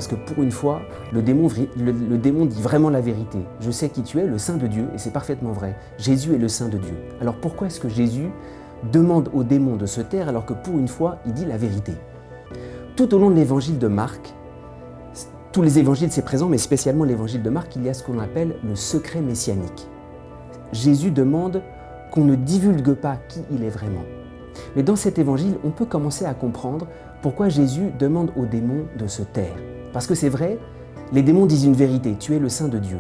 parce que pour une fois, le démon dit vraiment la vérité. Je sais qui tu es, le Saint de Dieu, et c'est parfaitement vrai. Jésus est le Saint de Dieu. Alors pourquoi est-ce que Jésus demande au démon de se taire alors que pour une fois, il dit la vérité? Tout au long de l'évangile de Marc, tous les évangiles c'est présent, mais spécialement l'évangile de Marc, il y a ce qu'on appelle le secret messianique. Jésus demande qu'on ne divulgue pas qui il est vraiment. Mais dans cet évangile, on peut commencer à comprendre pourquoi Jésus demande aux démons de se taire. Parce que c'est vrai, les démons disent une vérité, tu es le Saint de Dieu.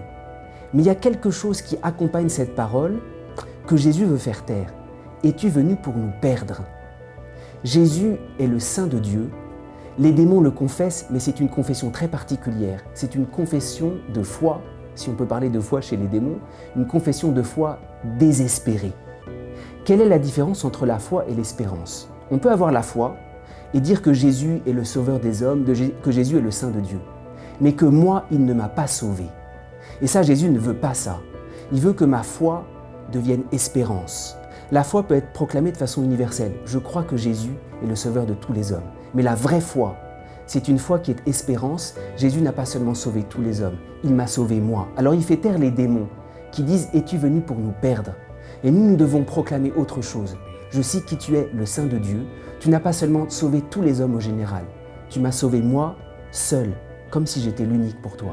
Mais il y a quelque chose qui accompagne cette parole que Jésus veut faire taire. Es-tu venu pour nous perdre? Jésus est le Saint de Dieu. Les démons le confessent, mais c'est une confession très particulière. C'est une confession de foi, si on peut parler de foi chez les démons, une confession de foi désespérée. Quelle est la différence entre la foi et l'espérance? On peut avoir la foi et dire que Jésus est le sauveur des hommes, que Jésus est le Saint de Dieu, mais que moi, il ne m'a pas sauvé. Et ça, Jésus ne veut pas ça. Il veut que ma foi devienne espérance. La foi peut être proclamée de façon universelle. Je crois que Jésus est le sauveur de tous les hommes. Mais la vraie foi, c'est une foi qui est espérance. Jésus n'a pas seulement sauvé tous les hommes, il m'a sauvé moi. Alors il fait taire les démons qui disent « Es-tu venu pour nous perdre ?» Et nous devons proclamer autre chose. Je sais qui tu es, le Saint de Dieu. Tu n'as pas seulement sauvé tous les hommes au général. Tu m'as sauvé moi, seul, comme si j'étais l'unique pour toi.